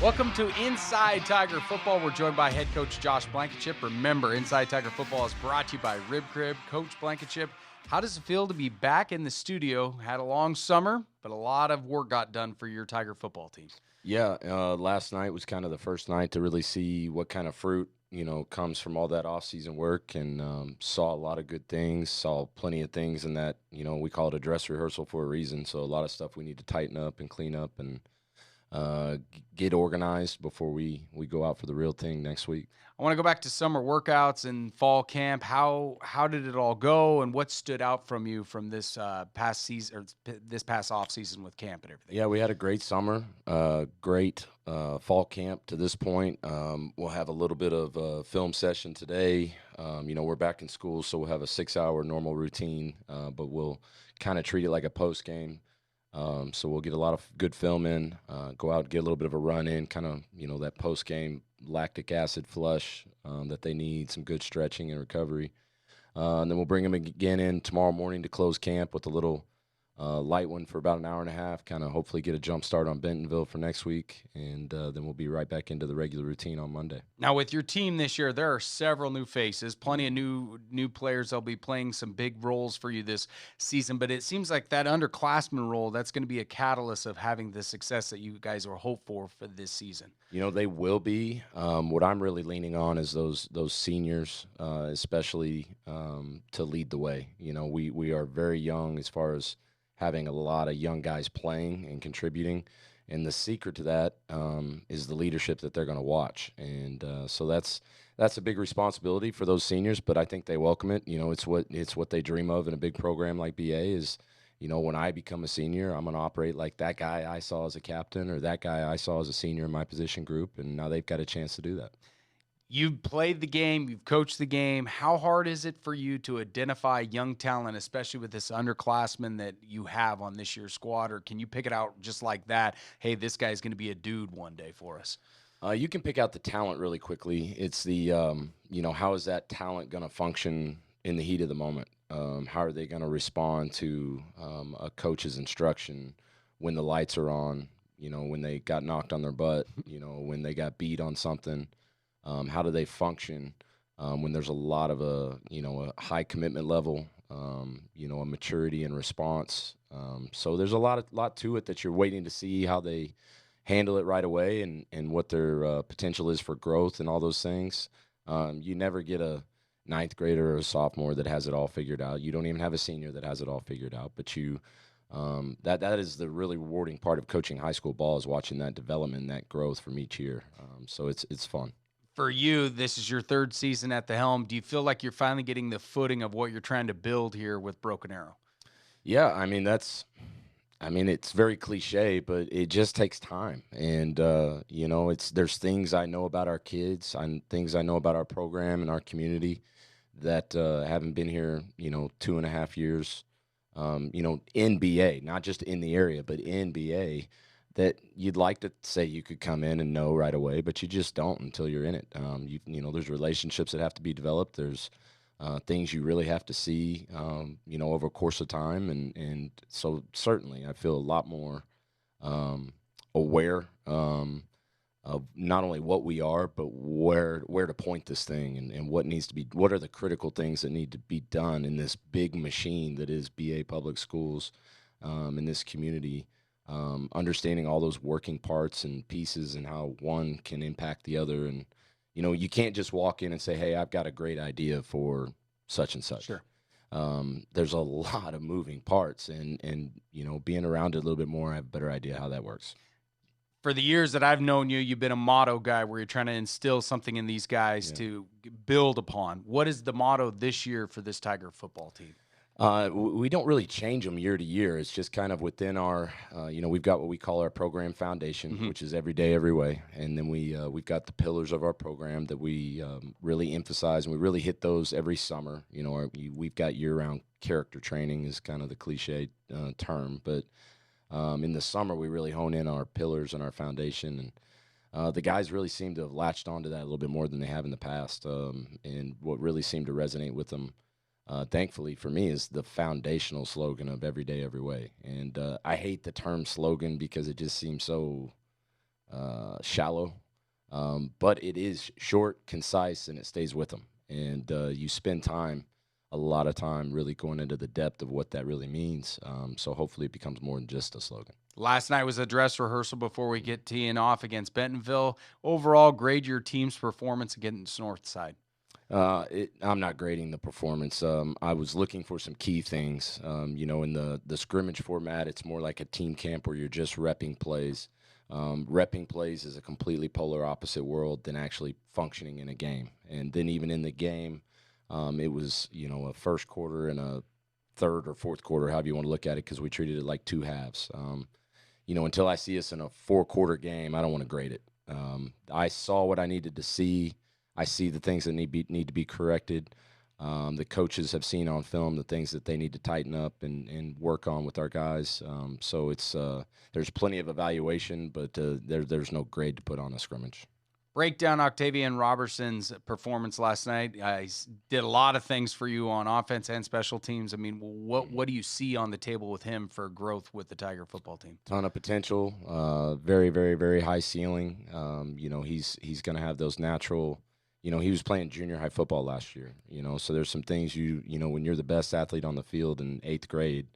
Welcome to Inside Tiger Football. We're joined by head coach Josh Blankenship. Remember, Inside Tiger Football is brought to you by Rib Crib. Coach Blankenship, how does it feel to be back in the studio? Had a long summer, but a lot of work got done for your Tiger football team. Yeah, last night was kind of the first night to really see what kind of fruit, comes from all that off-season work, and saw a lot of good things, saw plenty of things in that, we call it a dress rehearsal for a reason. So a lot of stuff we need to tighten up and clean up and get organized before we go out for the real thing next week. I want to go back to summer workouts and fall camp. How did it all go, and what stood out from you from this past season or this past off season with camp and everything? Yeah, we had a great summer, great fall camp to this point. We'll have a little bit of a film session today. We're back in school, so we'll have a 6-hour normal routine, but we'll kind of treat it like a post game. So we'll get a lot of good film in, go out and get a little bit of a run in, kind of, that post-game lactic acid flush that they need, some good stretching and recovery. And then we'll bring them again in tomorrow morning to close camp with a little light one for about an hour and a half, kind of hopefully get a jump start on Bentonville for next week, and then we'll be right back into the regular routine on Monday. Now, with your team this year, there are several new faces, plenty of new players. They'll be playing some big roles for you this season, but it seems like that underclassman role, that's going to be a catalyst of having the success that you guys are hopeful for this season. They will be. What I'm really leaning on is those seniors, especially to lead the way. We are very young as far as having a lot of young guys playing and contributing, and the secret to that is the leadership that they're going to watch, and so that's a big responsibility for those seniors. But I think they welcome it. It's what they dream of in a big program like BA is. When I become a senior, I'm going to operate like that guy I saw as a captain or that guy I saw as a senior in my position group, and now they've got a chance to do that. You've played the game, you've coached the game. How hard is it for you to identify young talent, especially with this underclassmen that you have on this year's squad? Or can you pick it out just like that? Hey, this guy's going to be a dude one day for us. You can pick out the talent really quickly. It's the, how is that talent going to function in the heat of the moment? How are they going to respond to a coach's instruction when the lights are on, when they got knocked on their butt, when they got beat on something? How do they function when there's a lot of a high commitment level, a maturity and response? So there's a lot to it that you're waiting to see how they handle it right away and what their potential is for growth and all those things. You never get a ninth grader or a sophomore that has it all figured out. You don't even have a senior that has it all figured out. But that is the really rewarding part of coaching high school ball, is watching that development, that growth from each year. So it's fun. For you, this is your third season at the helm. Do you feel like you're finally getting the footing of what you're trying to build here with Broken Arrow? Yeah, it's very cliche, but it just takes time. And, there's things I know about our kids, things I know about our program and our community that haven't been here, 2.5 years, in BA, not just in the area, but in BA, that you'd like to say you could come in and know right away, but you just don't until you're in it. There's relationships that have to be developed. There's things you really have to see, over a course of time. And so certainly I feel a lot more aware of not only what we are, but where to point this thing and what needs to be, what are the critical things that need to be done in this big machine that is BA Public Schools in this community. Understanding all those working parts and pieces and how one can impact the other. And, you can't just walk in and say, hey, I've got a great idea for such and such. Sure. There's a lot of moving parts and being around it a little bit more, I have a better idea how that works. For the years that I've known you, you've been a motto guy where you're trying to instill something in these guys to build upon. What is the motto this year for this Tiger football team? We don't really change them year to year. It's just kind of within our, we've got what we call our program foundation, which is every day, every way. And then we've got the pillars of our program that we really emphasize, and we really hit those every summer. We've got year-round character training is kind of the cliche term. But in the summer, we really hone in our pillars and our foundation. And the guys really seem to have latched onto that a little bit more than they have in the past. And what really seemed to resonate with them, thankfully for me, is the foundational slogan of every day, every way. And I hate the term slogan because it just seems so shallow, but it is short, concise, and it stays with them. And you spend a lot of time, really going into the depth of what that really means. So hopefully it becomes more than just a slogan. Last night was a dress rehearsal before we get teeing off against Bentonville. Overall, grade your team's performance against Northside. I'm not grading the performance. I was looking for some key things. In the scrimmage format, it's more like a team camp where you're just repping plays. Repping plays is a completely polar opposite world than actually functioning in a game. And then even in the game, it was, a first quarter and a third or fourth quarter, however you want to look at it, because we treated it like two halves. Until I see us in a 4-quarter game, I don't want to grade it. I saw what I needed to see. I see the things that need to be corrected. The coaches have seen on film the things that they need to tighten up and work on with our guys. So it's there's plenty of evaluation, but there's no grade to put on a scrimmage. Break down Octavian Robertson's performance last night. He did a lot of things for you on offense and special teams. I mean, what do you see on the table with him for growth with the Tiger football team? Ton of potential, very, very, very high ceiling. He's going to have those natural. He was playing junior high football last year. So there's some things when you're the best athlete on the field in 8th grade,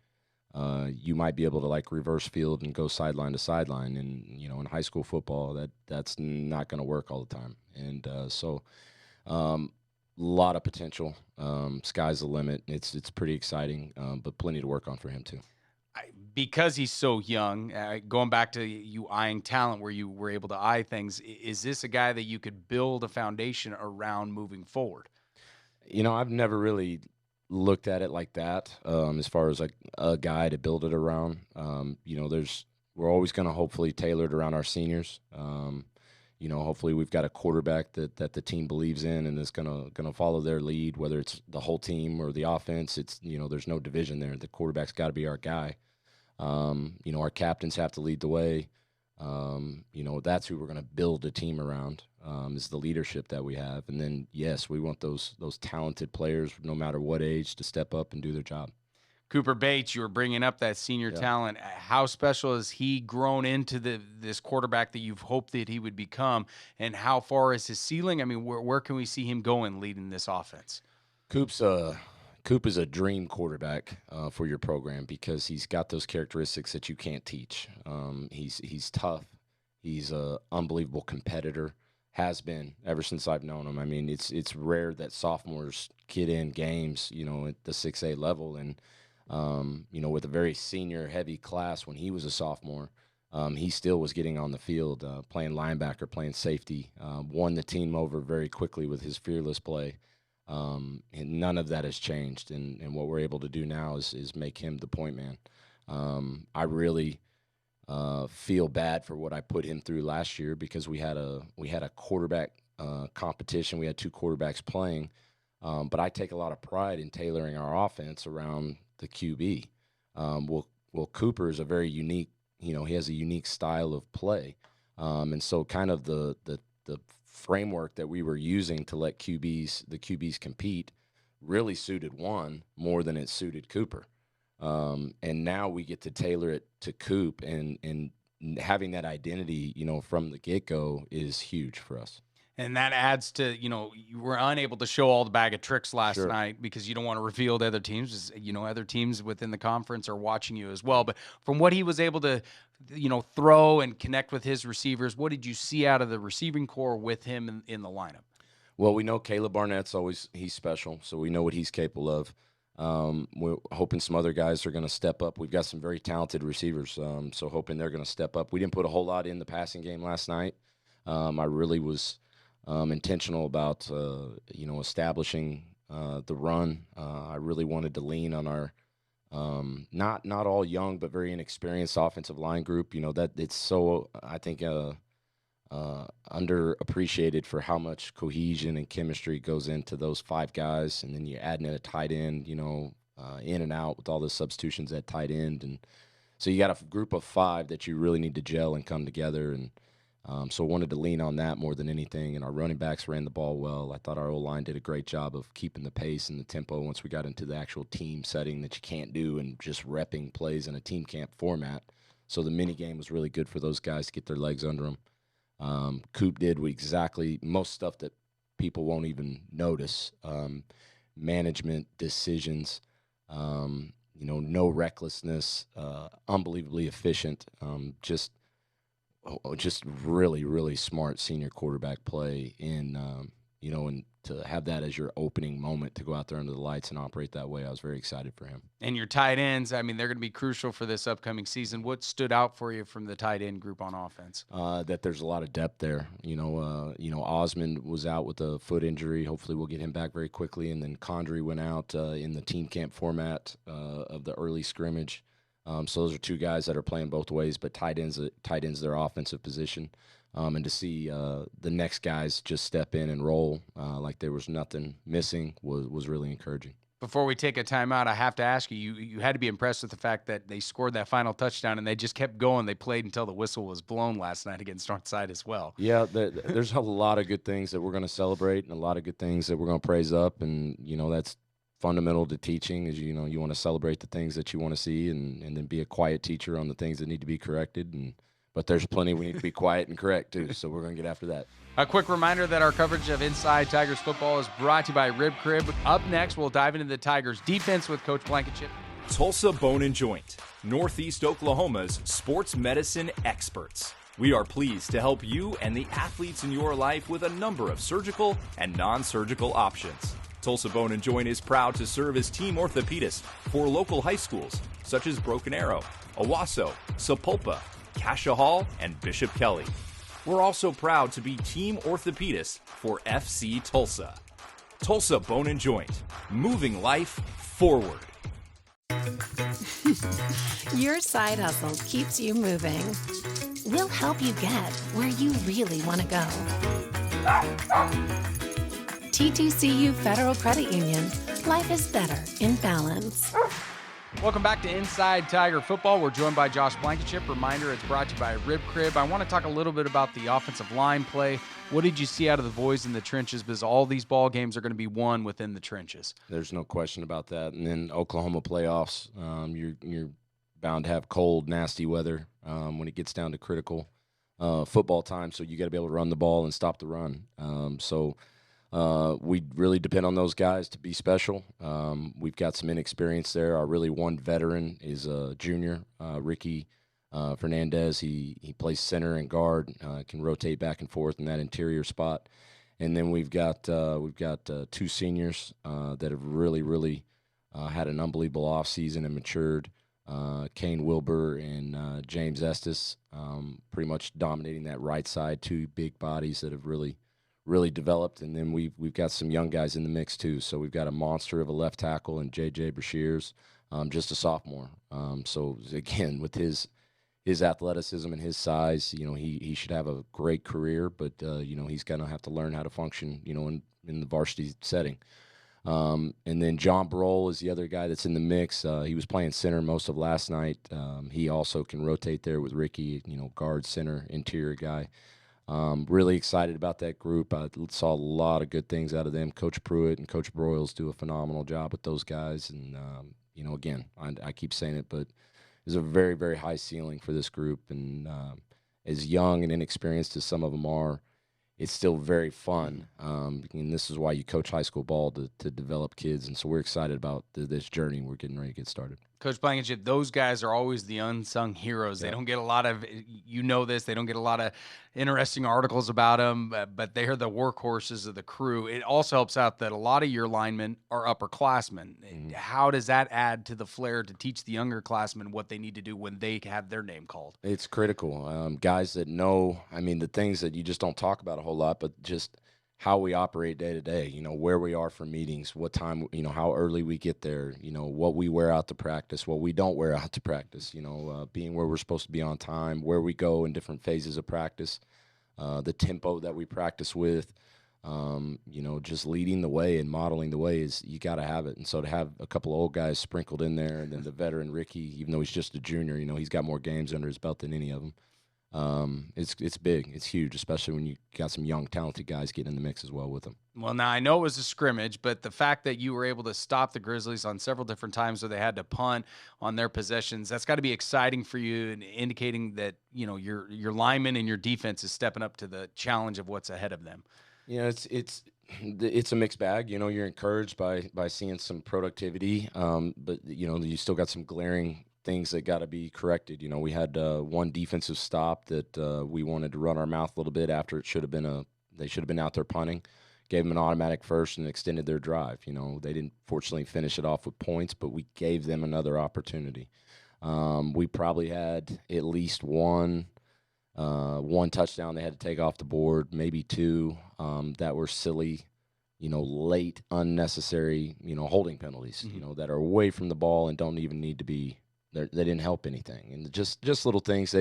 you might be able to like reverse field and go sideline to sideline. And, in high school football, that's not going to work all the time. And a lot of potential. Sky's the limit. It's pretty exciting, but plenty to work on for him too. Because he's so young, going back to you eyeing talent where you were able to eye things, is this a guy that you could build a foundation around moving forward? I've never really looked at it like that, as far as like a guy to build it around. We're always going to hopefully tailor it around our seniors. Hopefully we've got a quarterback that the team believes in and is going to follow their lead, whether it's the whole team or the offense. It's, there's no division there. The quarterback's got to be our guy. Our captains have to lead the way. That's who we're going to build a team around, is the leadership that we have. And then, yes, we want those talented players, no matter what age, to step up and do their job. Cooper Bates, you were bringing up that senior talent. How special has he grown into this quarterback that you've hoped that he would become? And how far is his ceiling? I mean, where can we see him going leading this offense? Coop is a dream quarterback for your program because he's got those characteristics that you can't teach. He's tough. He's an unbelievable competitor. Has been ever since I've known him. I mean, it's rare that sophomores get in games, at the 6A level, and with a very senior heavy class when he was a sophomore. He still was getting on the field, playing linebacker, playing safety. Won the team over very quickly with his fearless play. And none of that has changed, and what we're able to do now is make him the point man. I really feel bad for what I put him through last year because we had a quarterback competition. We had 2 quarterbacks playing, but I take a lot of pride in tailoring our offense around the QB. Well, Cooper is a very unique. He has a unique style of play, and so kind of the framework that we were using to let the QBs compete really suited one more than it suited Cooper. And now we get to tailor it to Coop, and having that identity, from the get-go is huge for us. And that adds to, you were unable to show all the bag of tricks last night because you don't want to reveal to other teams. Other teams within the conference are watching you as well. But from what he was able to, throw and connect with his receivers, what did you see out of the receiving core with him in the lineup? Well, we know Caleb Barnett's he's special, so we know what he's capable of. We're hoping some other guys are going to step up. We've got some very talented receivers, so hoping they're going to step up. We didn't put a whole lot in the passing game last night. I really was intentional about establishing the run. I really wanted to lean on our not all young but very inexperienced offensive line group. That it's so, I think, underappreciated for how much cohesion and chemistry goes into those 5 guys, and then you add in a tight end, in and out with all the substitutions at tight end, and so you got a group of 5 that you really need to gel and come together. And so I wanted to lean on that more than anything, and our running backs ran the ball well. I thought our O-line did a great job of keeping the pace and the tempo once we got into the actual team setting that you can't do and just repping plays in a team camp format. So the mini game was really good for those guys to get their legs under them. Coop did exactly most stuff that people won't even notice. Management decisions, no recklessness, unbelievably efficient, just really, really smart senior quarterback play. And to have that as your opening moment to go out there under the lights and operate that way, I was very excited for him. And your tight ends, I mean, they're going to be crucial for this upcoming season. What stood out for you from the tight end group on offense? That there's a lot of depth there. Osmond was out with a foot injury. Hopefully we'll get him back very quickly. And then Condry went out in the team camp format of the early scrimmage. So those are two guys that are playing both ways, but tight ends their offensive position. And to see the next guys just step in and roll like there was nothing missing was really encouraging. Before we take a timeout, I have to ask you, you had to be impressed with the fact that they scored that final touchdown and they just kept going. They played until the whistle was blown last night against Northside as well. Yeah, there's a lot of good things that we're going to celebrate and a lot of good things that we're going to praise up. And, that's fundamental to teaching is, you want to celebrate the things that you want to see and then be a quiet teacher on the things that need to be corrected. But there's plenty we need to be quiet and correct, too, so we're going to get after that. A quick reminder that our coverage of Inside Tigers football is brought to you by Rib Crib. Up next, we'll dive into the Tigers' defense with Coach Blankenship. Tulsa Bone and Joint, Northeast Oklahoma's sports medicine experts. We are pleased to help you and the athletes in your life with a number of surgical and non-surgical options. Tulsa Bone and Joint is proud to serve as team orthopedist for local high schools such as Broken Arrow, Owasso, Sapulpa, Cascia Hall, and Bishop Kelly. We're also proud to be team orthopedist for FC Tulsa. Tulsa Bone and Joint, moving life forward. Your side hustle keeps you moving. We'll help you get where you really want to go. TTCU Federal Credit Union. Life is better in balance. Welcome back to Inside Tiger Football. We're joined by Josh Blankenship. Reminder, it's brought to you by Rib Crib. I want to talk a little bit about the offensive line play. What did you see out of the boys in the trenches? Because all these ball games are going to be won within the trenches. There's no question about that. And then Oklahoma playoffs, you're bound to have cold, nasty weather when it gets down to critical football time. So you got to be able to run the ball and stop the run. We really depend on those guys to be special. We've got some inexperience there. Our really one veteran is a junior, Ricky Fernandez. He plays center and guard, can rotate back and forth in that interior spot. And then we've got two seniors that have really had an unbelievable offseason and matured. Kane Wilbur and James Estes, pretty much dominating that right side. Two big bodies that have really developed, and then we've got some young guys in the mix too. So we've got a monster of a left tackle and J.J. Brashears, just a sophomore. So again, with his athleticism and his size, he should have a great career, but he's gonna have to learn how to function, in the varsity setting. And then John Broll is the other guy that's in the mix. He was playing center most of last night. He also can rotate there with Ricky, guard, center, interior guy. Really excited about that group. I saw a lot of good things out of them. Coach Pruitt and Coach Broyles do a phenomenal job with those guys. And, again, I keep saying it, but there's a very, very high ceiling for this group. And as young and inexperienced as some of them are, it's still very fun. And this is why you coach high school ball to develop kids. And so we're excited about this journey. We're getting ready to get started. Coach Blankenship, those guys are always the unsung heroes. They don't get a lot of, they don't get a lot of interesting articles about them, but they are the workhorses of the crew. It also helps out that a lot of your linemen are upperclassmen. Mm-hmm. How does that add to the flair to teach the younger classmen what they need to do when they have their name called? It's critical. Guys that know, the things that you just don't talk about a whole lot, but just how we operate day to day, where we are for meetings, what time, how early we get there, what we wear out to practice, what we don't wear out to practice, being where we're supposed to be on time, where we go in different phases of practice, the tempo that we practice with, just leading the way and modeling the way is you got to have it. And so to have a couple of old guys sprinkled in there and then the veteran Ricky, even though he's just a junior, he's got more games under his belt than any of them. It's big. It's huge, especially when you got some young, talented guys getting in the mix as well with them. Well, now I know it was a scrimmage, but the fact that you were able to stop the Grizzlies on several different times where they had to punt on their possessions, that's got to be exciting for you and indicating that, your linemen and your defense is stepping up to the challenge of what's ahead of them. It's a mixed bag. You're encouraged by seeing some productivity, but you still got some glaring things that got to be corrected. We had one defensive stop that we wanted to run our mouth a little bit after they should have been out there punting. Gave them an automatic first and extended their drive. They didn't fortunately finish it off with points, but we gave them another opportunity. We probably had at least one touchdown they had to take off the board, maybe two that were silly, late, unnecessary, holding penalties, that are away from the ball and don't even need to be. They didn't help anything, and just little things.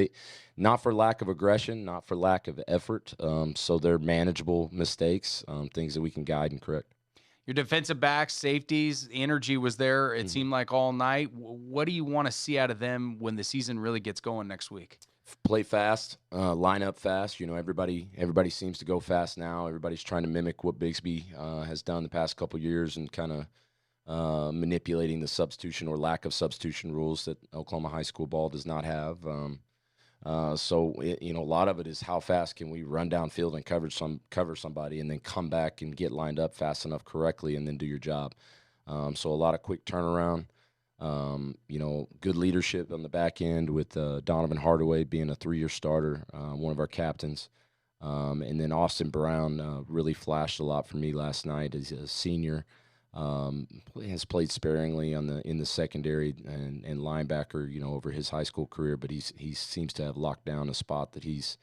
Not for lack of aggression, not for lack of effort. So they're manageable mistakes, things that we can guide and correct. Your defensive backs, safeties, the energy was there. It seemed like all night. What do you want to see out of them when the season really gets going next week? Play fast, line up fast. Everybody seems to go fast now. Everybody's trying to mimic what Bigsby has done the past couple of years and kind of manipulating the substitution or lack of substitution rules that Oklahoma high school ball does not have. So a lot of it is how fast can we run downfield and cover somebody and then come back and get lined up fast enough correctly and then do your job. So a lot of quick turnaround. Good leadership on the back end with Donavin Hardaway being a 3-year starter, one of our captains. And then Austin Brown really flashed a lot for me last night as a senior. Has played sparingly in the secondary and linebacker, over his high school career, but he seems to have locked down a spot that he's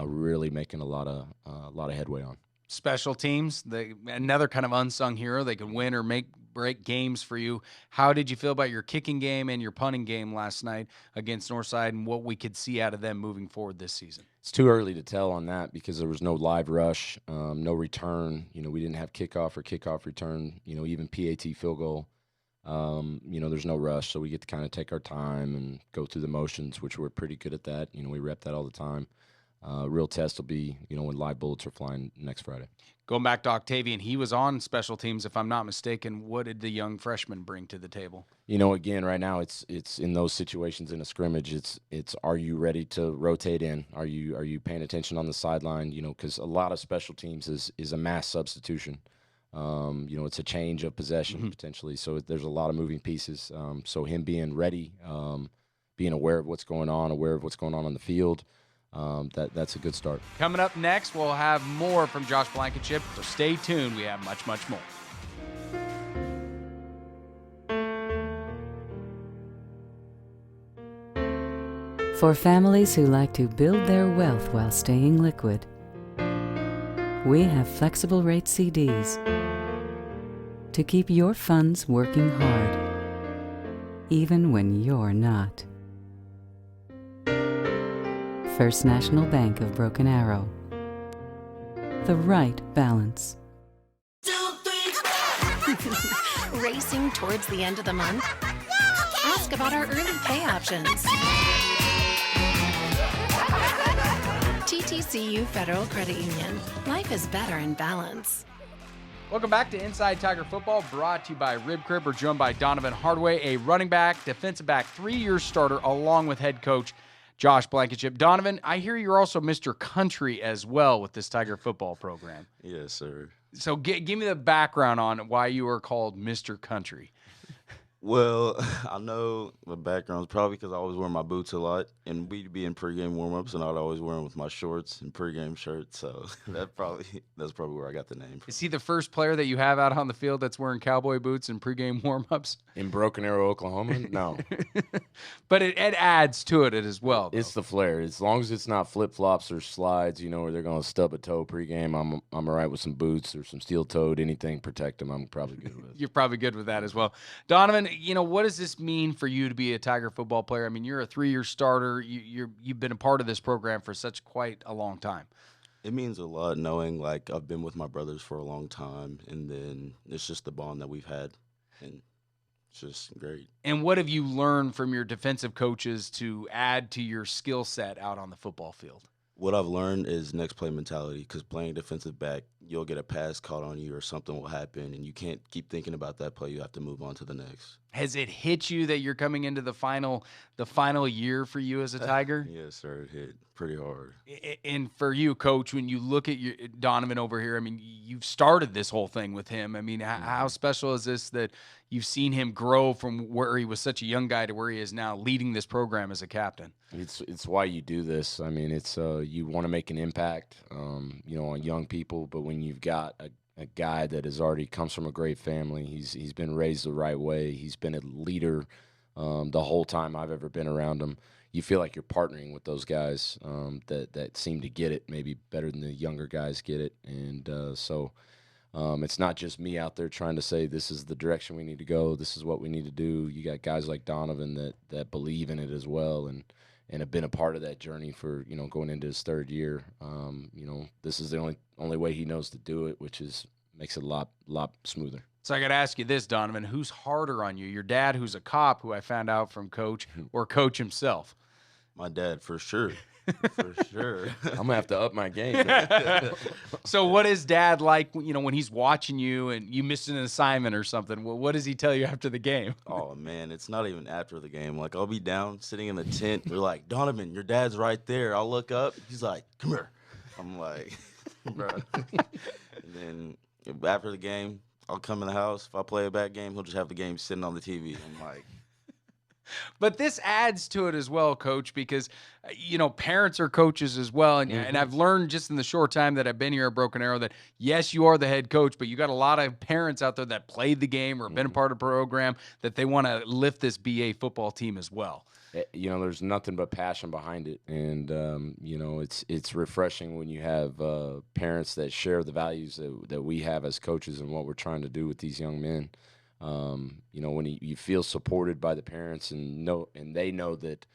really making a lot of headway on. Special teams, another kind of unsung hero. They can win or break games for you. How did you feel about your kicking game and your punting game last night against Northside and what we could see out of them moving forward this season? It's too early to tell on that because there was no live rush, no return. We didn't have kickoff or kickoff return, even PAT field goal. There's no rush, so we get to kind of take our time and go through the motions, which we're pretty good at that. We rep that all the time. Real test will be, when live bullets are flying next Friday. Going back to Octavian, he was on special teams, if I'm not mistaken. What did the young freshman bring to the table? Again, right now it's in those situations in a scrimmage. It's are you ready to rotate in? Are you paying attention on the sideline? Because a lot of special teams is a mass substitution. It's a change of possession potentially. So there's a lot of moving pieces. So him being ready, being aware of what's going on on the field. That's a good start. Coming up next, we'll have more from Josh Blankenship, so stay tuned. We have much, much more. For families who like to build their wealth while staying liquid, we have flexible rate CDs to keep your funds working hard, even when you're not. First National Bank of Broken Arrow. The right balance. Racing towards the end of the month? Ask about our early pay options. TTCU Federal Credit Union. Life is better in balance. Welcome back to Inside Tiger Football, brought to you by Rib Crib. We're joined by Donavin Hardaway, a running back, defensive back, 3-year starter, along with head coach Josh Blankenship. Donavin, I hear you're also Mr. Country as well with this Tiger football program. Yes, sir. So give me the background on why you are called Mr. Country. Well, I know the background is probably because I always wear my boots a lot, and we'd be in pregame warm-ups, and I'd always wear them with my shorts and pregame shirts. So that's probably where I got the name from. Is he the first player that you have out on the field that's wearing cowboy boots and pregame warm-ups? In Broken Arrow, Oklahoma? No. But it adds to it as well, though. It's the flair. As long as it's not flip-flops or slides, where they're going to stub a toe pregame, I'm all right with some boots or some steel-toed, anything protect them. I'm probably good with. You're probably good with that as well. Donavin, what does this mean for you to be a Tiger football player? I mean, you're a 3-year starter. You've been a part of this program for such quite a long time. It means a lot knowing, I've been with my brothers for a long time, and then it's just the bond that we've had. And It's just great. And what have you learned from your defensive coaches to add to your skill set out on the football field? What I've learned is next play mentality, because playing defensive back, you'll get a pass caught on you or something will happen, and you can't keep thinking about that play. You have to move on to the next. Has it hit you that you're coming into the final year for you as a Tiger? Yes, sir. It hit pretty hard. And for you, Coach, when you look at Donavin over here, I mean, you've started this whole thing with him. I mean, how special is this that you've seen him grow from where he was such a young guy to where he is now leading this program as a captain? It's why you do this. I mean, it's you want to make an impact, on young people. But when you've got a guy that has already comes from a great family, he's been raised the right way. He's been a leader the whole time I've ever been around him. You feel like you're partnering with those guys that seem to get it maybe better than the younger guys get it. And so it's not just me out there trying to say this is the direction we need to go, this is what we need to do. You got guys like Donavin that believe in it as well and have been a part of that journey for, going into his third year. This is the only way he knows to do it, which makes it a lot smoother. So I got to ask you this, Donavin, who's harder on you? Your dad, who's a cop, who I found out from Coach, or Coach himself? My dad, for sure. For sure. I'm going to have to up my game. So what is Dad like, when he's watching you and you missed an assignment or something? What does he tell you after the game? Oh, man, it's not even after the game. Like, I'll be down sitting in the tent. They're like, Donavin, your dad's right there. I'll look up. He's like, come here. I'm like, bro. And then after the game, I'll come in the house. If I play a bad game, he'll just have the game sitting on the TV. I'm like. But this adds to it as well, Coach, because, parents are coaches as well. And I've learned just in the short time that I've been here at Broken Arrow that, yes, you are the head coach, but you got a lot of parents out there that played the game or been a part of the program that they want to lift this BA football team as well. There's nothing but passion behind it. And, it's refreshing when you have parents that share the values that we have as coaches and what we're trying to do with these young men. When you feel supported by the parents and they know that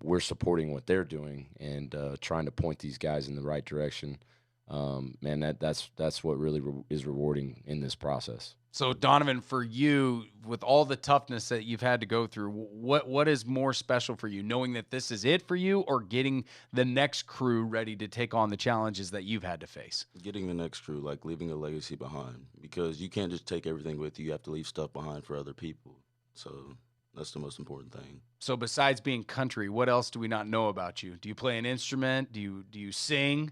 we're supporting what they're doing and trying to point these guys in the right direction, man, that's what really is rewarding in this process. So, Donavin, for you, with all the toughness that you've had to go through, what is more special for you, knowing that this is it for you or getting the next crew ready to take on the challenges that you've had to face? Getting the next crew, like leaving a legacy behind, because you can't just take everything with you. You have to leave stuff behind for other people. So that's the most important thing. So besides being country, what else do we not know about you? Do you play an instrument? Do you sing?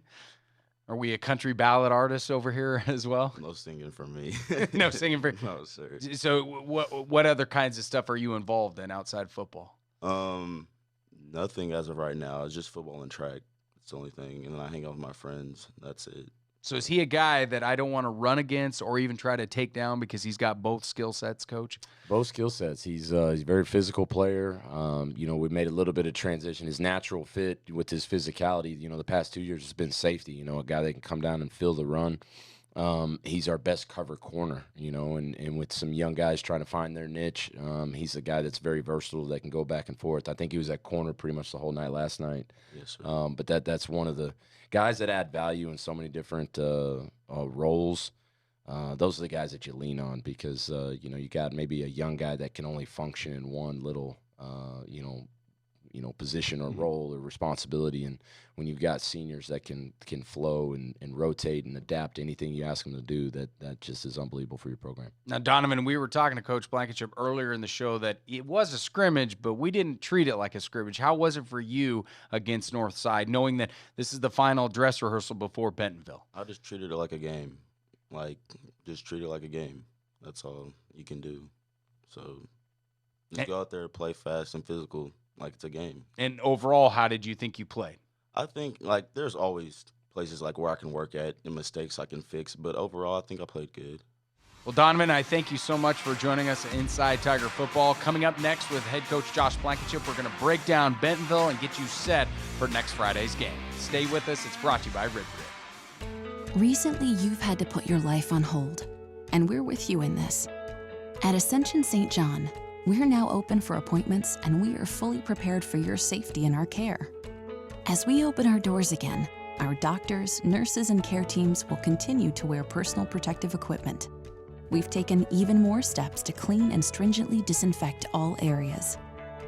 Are we a country ballad artist over here as well? No singing for me. No singing for No, sir. So what other kinds of stuff are you involved in outside football? Nothing as of right now. It's just football and track. It's the only thing. And then I hang out with my friends. That's it. So is he a guy that I don't want to run against or even try to take down because he's got both skill sets, Coach? Both skill sets. He's a very physical player. We made a little bit of transition. His natural fit with his physicality, the past 2 years has been safety, a guy that can come down and fill the run. He's our best cover corner, and with some young guys trying to find their niche, he's a guy that's very versatile that can go back and forth. I think he was at corner pretty much the whole night last night. Yes, sir. But that's one of the guys that add value in so many different roles. Those are the guys that you lean on because, you got maybe a young guy that can only function in one little, position or role or responsibility. And when you've got seniors that can flow and rotate and adapt to anything you ask them to do, that just is unbelievable for your program. Now, Donavin, we were talking to Coach Blankenship earlier in the show that it was a scrimmage, but we didn't treat it like a scrimmage. How was it for you against Northside, knowing that this is the final dress rehearsal before Bentonville? I just treated it like a game. Just treat it like a game. That's all you can do. So just go out there, play fast and physical like it's a game. And overall, how did you think you played? I think, there's always places, where I can work at and mistakes I can fix. But overall, I think I played good. Well, Donavin, I thank you so much for joining us Inside Tiger Football. Coming up next with head coach Josh Blankenship, we're going to break down Bentonville and get you set for next Friday's game. Stay with us. It's brought to you by Rib Crib. Recently, you've had to put your life on hold, and we're with you in this. At Ascension St. John, we're now open for appointments, and we are fully prepared for your safety and our care. As we open our doors again, our doctors, nurses, and care teams will continue to wear personal protective equipment. We've taken even more steps to clean and stringently disinfect all areas.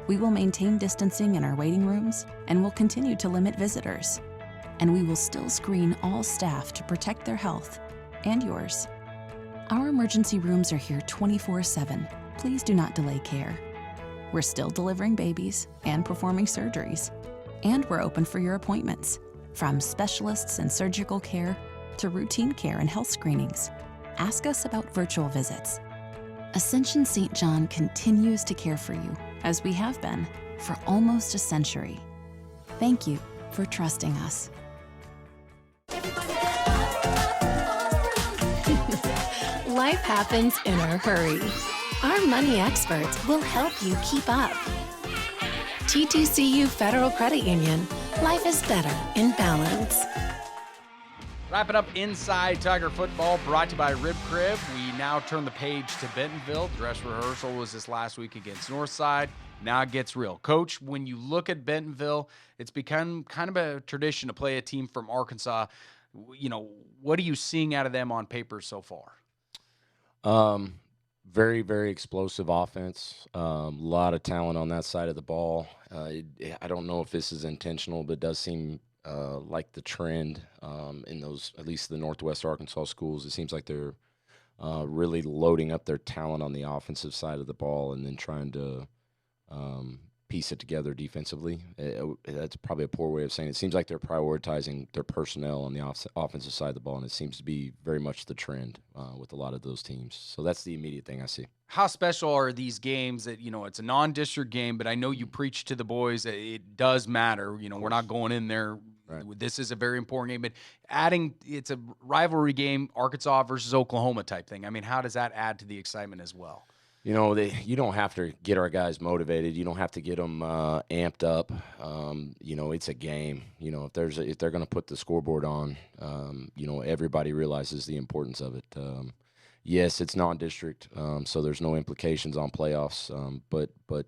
We will maintain distancing in our waiting rooms and will continue to limit visitors. And we will still screen all staff to protect their health and yours. Our emergency rooms are here 24/7. Please do not delay care. We're still delivering babies and performing surgeries. And we're open for your appointments, from specialists in surgical care to routine care and health screenings. Ask us about virtual visits. Ascension St. John continues to care for you, as we have been for almost a century. Thank you for trusting us. Life happens in a hurry. Our money experts will help you keep up. T2CU Federal Credit Union. Life is better in balance. Wrapping up Inside Tiger Football, brought to you by Rib Crib. We now turn the page to Bentonville. Dress rehearsal was this last week against Northside. Now it gets real. Coach, when you look at Bentonville, it's become kind of a tradition to play a team from Arkansas. You know, what are you seeing out of them on paper so far? Very, very explosive offense. A lot of talent on that side of the ball. I don't know if this is intentional, but it does seem like the trend in those, at least the Northwest Arkansas schools. It seems like they're really loading up their talent on the offensive side of the ball and then trying to piece it together defensively. That's probably a poor way of saying it. It seems like they're prioritizing their personnel on the offensive side of the ball, and it seems to be very much the trend with a lot of those teams. So that's the immediate thing I see. How special are these games that, you know, it's a non-district game, but I know you preach to the boys that it does matter. You know, we're not going in there. Right. This is a very important game, but it's a rivalry game, Arkansas versus Oklahoma type thing. I mean, how does that add to the excitement as well? You know, you don't have to get our guys motivated. You don't have to get them amped up. You know, it's a game. You know, if they're going to put the scoreboard on, you know, everybody realizes the importance of it. Yes, it's non-district, so there's no implications on playoffs. But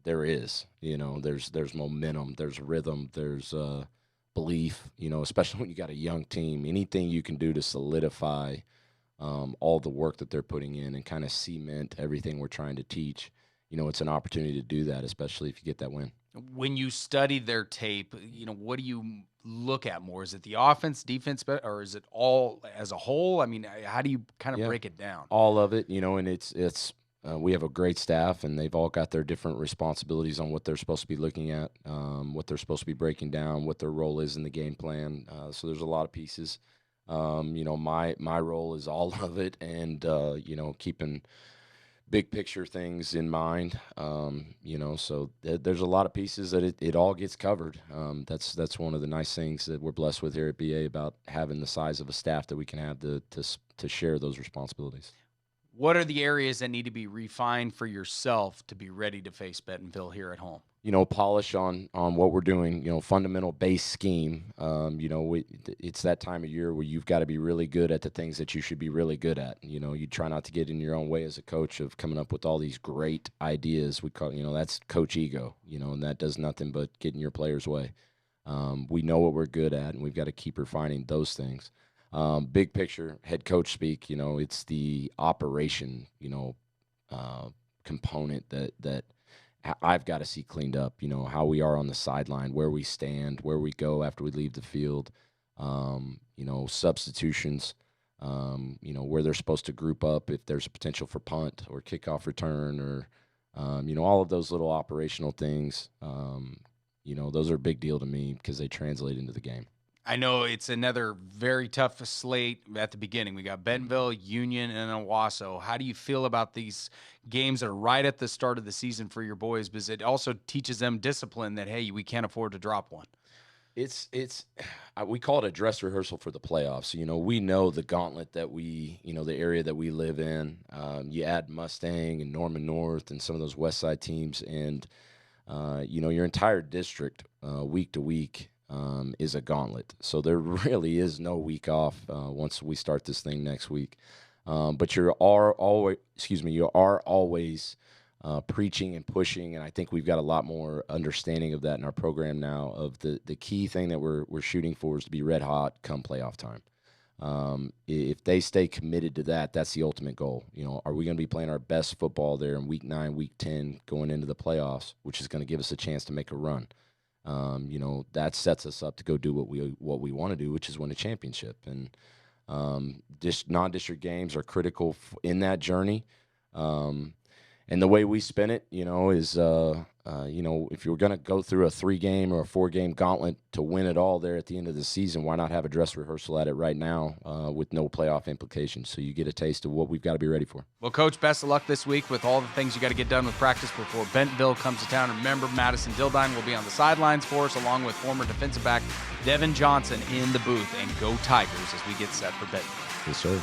there is. You know, there's momentum, there's rhythm, there's belief. You know, especially when you got a young team. Anything you can do to solidify all the work that they're putting in and kind of cement everything we're trying to teach, you know, it's an opportunity to do that, especially if you get that win. When you study their tape, you know, what do you look at more? Is it the offense, defense, or is it all as a whole? I mean, how do you kind of break it down? All of it, you know, and it's we have a great staff, and they've all got their different responsibilities on what they're supposed to be looking at, what they're supposed to be breaking down, what their role is in the game plan. So there's a lot of pieces. You know, my role is all of it, and you know, keeping big picture things in mind. You know, so there's a lot of pieces that it all gets covered. That's one of the nice things that we're blessed with here at BA about having the size of a staff that we can have to share those responsibilities. What are the areas that need to be refined for yourself to be ready to face Bentonville here at home? You know, polish on what we're doing, you know, fundamental base scheme. You know, it's that time of year where you've got to be really good at the things that you should be really good at. You know, you try not to get in your own way as a coach of coming up with all these great ideas. We call, you know, that's coach ego, you know, and that does nothing but get in your players' way. We know what we're good at, and we've got to keep refining those things. Big picture, head coach speak, you know, it's the operation, you know, component that I've got to see cleaned up, you know, how we are on the sideline, where we stand, where we go after we leave the field, you know, substitutions, you know, where they're supposed to group up if there's a potential for punt or kickoff return or, you know, all of those little operational things, you know, those are a big deal to me because they translate into the game. I know it's another very tough slate at the beginning. We got Bentonville, Union, and Owasso. How do you feel about these games that are right at the start of the season for your boys? Because it also teaches them discipline that, hey, we can't afford to drop one. We call it a dress rehearsal for the playoffs. You know, we know the gauntlet that you know, the area that we live in. You add Mustang and Norman North and some of those West Side teams, and you know, your entire district week to week is a gauntlet. So there really is no week off once we start this thing next week. But you are always preaching and pushing, and I think we've got a lot more understanding of that in our program now. Of the key thing that we're shooting for is to be red hot come playoff time. If they stay committed to that, that's the ultimate goal. You know, are we going to be playing our best football there in week 9, week 10, going into the playoffs, which is going to give us a chance to make a run? You know, that sets us up to go do what we want to do, which is win a championship. And non-district games are critical in that journey. And the way we spin it, you know, is, you know, if you're going to go through a 3-game or a 4-game gauntlet to win it all there at the end of the season, why not have a dress rehearsal at it right now with no playoff implications? So you get a taste of what we've got to be ready for. Well, Coach, best of luck this week with all the things you got to get done with practice before Bentonville comes to town. Remember, Madison Dildine will be on the sidelines for us, along with former defensive back Devin Johnson in the booth. And go Tigers as we get set for Bentonville. Yes, sir.